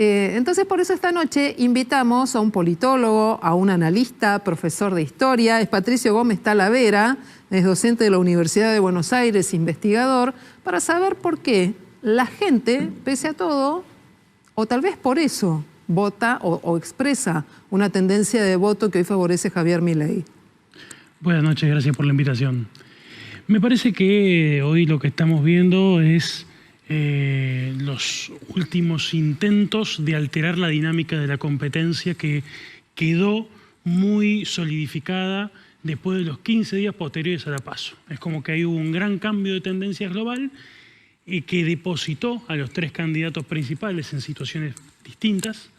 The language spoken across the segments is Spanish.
Entonces, por eso esta noche invitamos a un politólogo, a un analista, profesor de historia. Es Patricio Gómez Talavera, es docente de la Universidad de Buenos Aires, investigador, para saber por qué la gente, pese a todo, o tal vez por eso, vota o expresa una tendencia de voto que hoy favorece Javier Milei. Buenas noches, gracias por la invitación. Me parece que hoy lo que estamos viendo es los últimos intentos de alterar la dinámica de la competencia que quedó muy solidificada después de los 15 días posteriores a la PASO. Es como que ahí hubo un gran cambio de tendencia global que depositó a los tres candidatos principales en situaciones distintas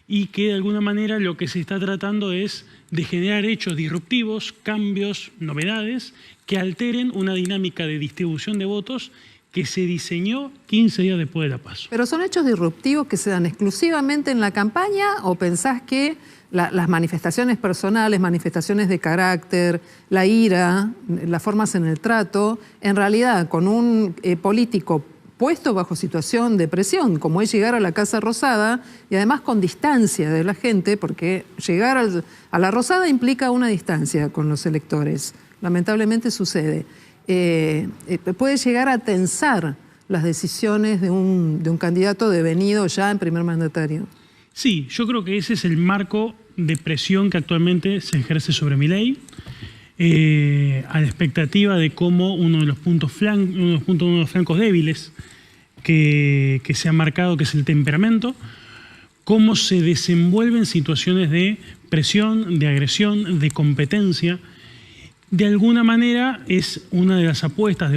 y que de alguna manera lo que se está tratando es de generar hechos disruptivos, cambios, novedades que alteren una dinámica de distribución de votos que se diseñó 15 días después de la PASO. ¿Pero son hechos disruptivos que se dan exclusivamente en la campaña o pensás que las manifestaciones personales, manifestaciones de carácter, la ira, las formas en el trato, en realidad con un político puesto bajo situación de presión, como es llegar a la Casa Rosada, y además con distancia de la gente, porque llegar a la Rosada implica una distancia con los electores, lamentablemente sucede. Puede llegar a tensar las decisiones de un candidato devenido ya en primer mandatario. Sí, yo creo que ese es el marco de presión que actualmente se ejerce sobre Milei, a la expectativa de cómo uno de los flancos débiles que se ha marcado, que es el temperamento, cómo se desenvuelven situaciones de presión, de agresión, de competencia. De alguna manera es una de las apuestas,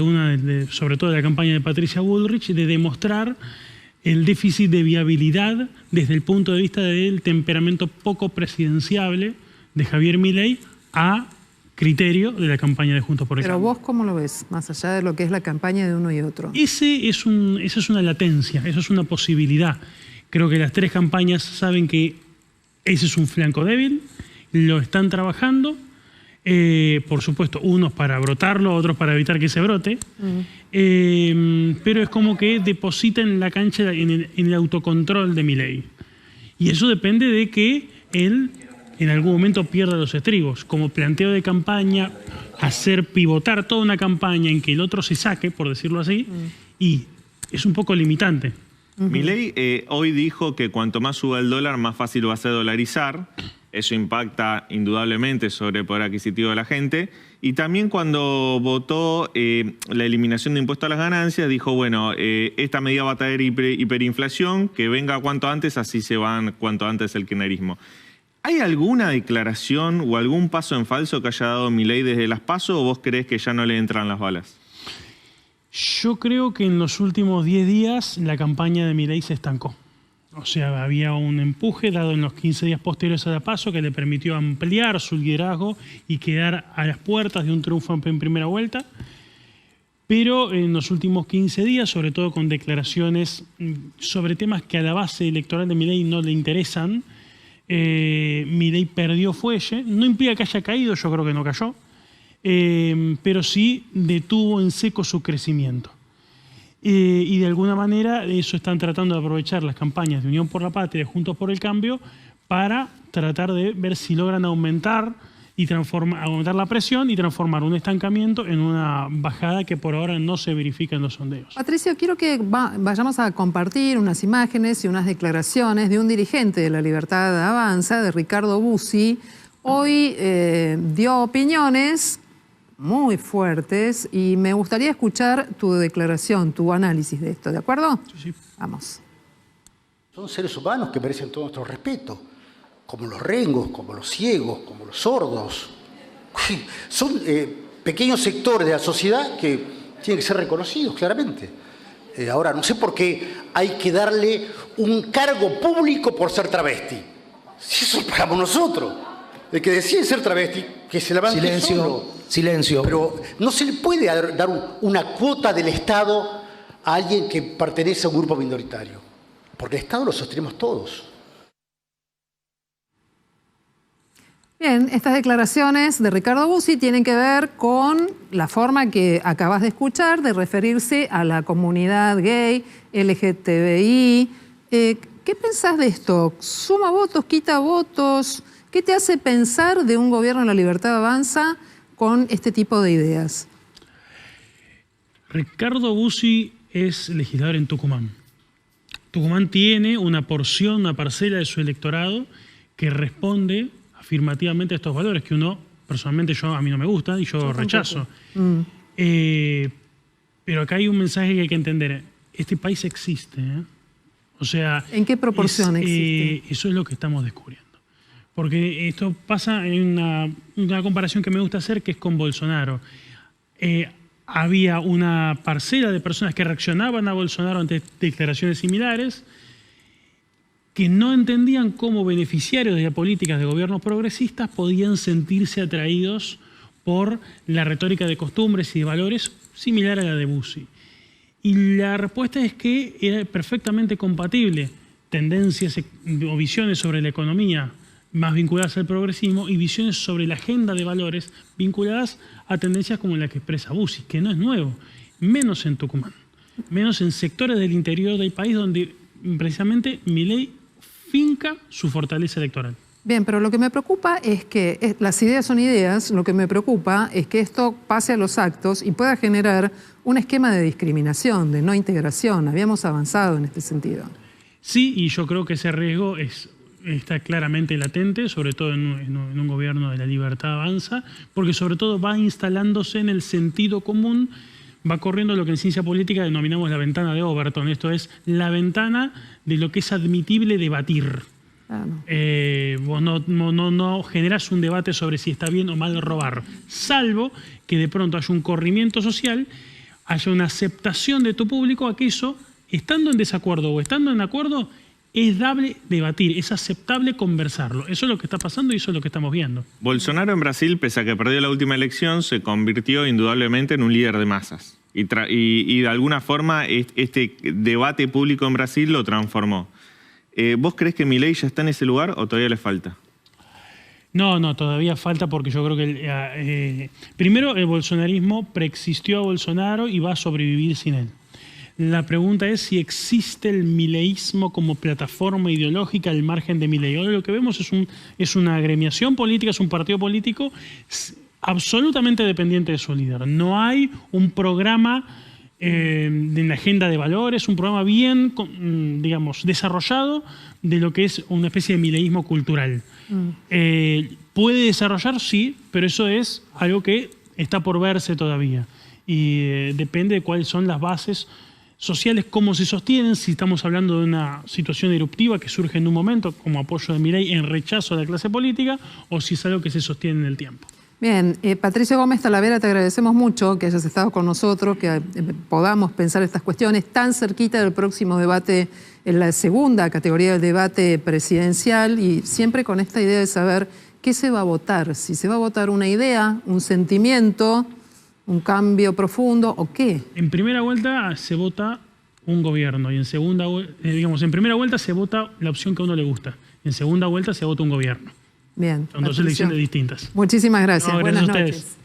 sobre todo de la campaña de Patricia Bullrich, de demostrar el déficit de viabilidad desde el punto de vista del temperamento poco presidenciable de Javier Milei a criterio de la campaña de Juntos por el Cambio. Pero vos, ¿cómo lo ves? Más allá de lo que es la campaña de uno y otro. Esa es una latencia, eso es una posibilidad. Creo que las tres campañas saben que ese es un flanco débil, lo están trabajando. Por supuesto, unos para brotarlo, otros para evitar que se brote, pero es como que deposita en la cancha, en el autocontrol de Milei. Y eso depende de que él en algún momento pierda los estribos. Como planteo de campaña, hacer pivotar toda una campaña en que el otro se saque, por decirlo así, y es un poco limitante. Milei hoy dijo que cuanto más suba el dólar, más fácil va a ser dolarizar. Eso impacta indudablemente sobre el poder adquisitivo de la gente. Y también cuando votó la eliminación de impuestos a las ganancias, dijo, bueno, esta medida va a traer hiperinflación, que venga cuanto antes, así se van cuanto antes el kirchnerismo. ¿Hay alguna declaración o algún paso en falso que haya dado Milei desde las PASO o vos creés que ya no le entran las balas? Yo creo que en los últimos 10 días la campaña de Milei se estancó. O sea, había un empuje dado en los 15 días posteriores a la PASO que le permitió ampliar su liderazgo y quedar a las puertas de un triunfo en primera vuelta. Pero en los últimos 15 días, sobre todo con declaraciones sobre temas que a la base electoral de Milei no le interesan, Milei perdió fuelle. No implica que haya caído, yo creo que no cayó, pero sí detuvo en seco su crecimiento. Y de alguna manera eso están tratando de aprovechar las campañas de Unión por la Patria, de Juntos por el Cambio, para tratar de ver si logran aumentar la presión y transformar un estancamiento en una bajada que por ahora no se verifica en los sondeos. Patricio, quiero que vayamos a compartir unas imágenes y unas declaraciones de un dirigente de La Libertad Avanza, de Ricardo Bussi. Hoy dio opiniones muy fuertes y me gustaría escuchar tu declaración, tu análisis de esto, ¿de acuerdo? Sí. Vamos. Son seres humanos que merecen todo nuestro respeto, como los rengos, como los ciegos, como los sordos. Son pequeños sectores de la sociedad que tienen que ser reconocidos, claramente. Ahora, no sé por qué hay que darle un cargo público por ser travesti. Si eso lo pagamos nosotros. El que decide ser travesti, que se levante silencio, solo. Silencio. Pero no se le puede dar una cuota del Estado a alguien que pertenece a un grupo minoritario. Porque el Estado lo sostenemos todos. Bien, estas declaraciones de Ricardo Bussi tienen que ver con la forma que acabas de escuchar de referirse a la comunidad gay, LGTBI. ¿Qué pensás de esto? ¿Suma votos, quita votos? ¿Qué te hace pensar de un gobierno de La Libertad Avanza con este tipo de ideas? Ricardo Bussi es legislador en Tucumán. Tucumán tiene una porción, una parcela de su electorado que responde afirmativamente a estos valores que uno, personalmente, a mí no me gusta y yo rechazo. Pero acá hay un mensaje que hay que entender. Este país existe, ¿eh? O sea, ¿en qué proporción existe? Eso es lo que estamos descubriendo. Porque esto pasa en una comparación que me gusta hacer, que es con Bolsonaro. Había una parcela de personas que reaccionaban a Bolsonaro ante declaraciones similares, que no entendían cómo beneficiarios de las políticas de gobiernos progresistas podían sentirse atraídos por la retórica de costumbres y de valores similar a la de Bussi. Y la respuesta es que era perfectamente compatible tendencias o visiones sobre la economía más vinculadas al progresismo y visiones sobre la agenda de valores vinculadas a tendencias como la que expresa Bussi, que no es nuevo, menos en Tucumán, menos en sectores del interior del país donde precisamente Milei finca su fortaleza electoral. Bien, pero lo que me preocupa es que las ideas son ideas, lo que me preocupa es que esto pase a los actos y pueda generar un esquema de discriminación, de no integración. Habíamos avanzado en este sentido. Sí, y yo creo que ese riesgo está claramente latente, sobre todo en un gobierno de La Libertad Avanza, porque sobre todo va instalándose en el sentido común, va corriendo lo que en ciencia política denominamos la ventana de Overton, esto es la ventana de lo que es admitible debatir. Vos no generás un debate sobre si está bien o mal robar, salvo que de pronto haya un corrimiento social, haya una aceptación de tu público a que eso, estando en desacuerdo o estando en acuerdo, es dable debatir, es aceptable conversarlo. Eso es lo que está pasando y eso es lo que estamos viendo. Bolsonaro en Brasil, pese a que perdió la última elección, se convirtió indudablemente en un líder de masas. Y de alguna forma este debate público en Brasil lo transformó. ¿Vos creés que Milei ya está en ese lugar o todavía le falta? No, todavía falta porque yo creo que primero el bolsonarismo preexistió a Bolsonaro y va a sobrevivir sin él. La pregunta es si existe el mileísmo como plataforma ideológica al margen de Milei. Hoy lo que vemos es una agremiación política, es un partido político absolutamente dependiente de su líder. No hay un programa en la agenda de valores, un programa bien, digamos, desarrollado de lo que es una especie de mileísmo cultural. ¿Puede desarrollar? Sí, pero eso es algo que está por verse todavía. Y depende de cuáles son las bases sociales, cómo se sostienen, si estamos hablando de una situación eruptiva que surge en un momento como apoyo de Milei en rechazo a la clase política, o si es algo que se sostiene en el tiempo. Bien, Patricio Gómez Talavera, te agradecemos mucho que hayas estado con nosotros, que podamos pensar estas cuestiones tan cerquita del próximo debate, en la segunda categoría del debate presidencial, y siempre con esta idea de saber qué se va a votar, si se va a votar una idea, un sentimiento, un cambio profundo o qué. En primera vuelta se vota un gobierno y en segunda, en primera vuelta se vota la opción que a uno le gusta, en segunda vuelta se vota un gobierno. Bien. Son dos elecciones distintas. Muchísimas gracias. No, gracias Buenas a ustedes. noches.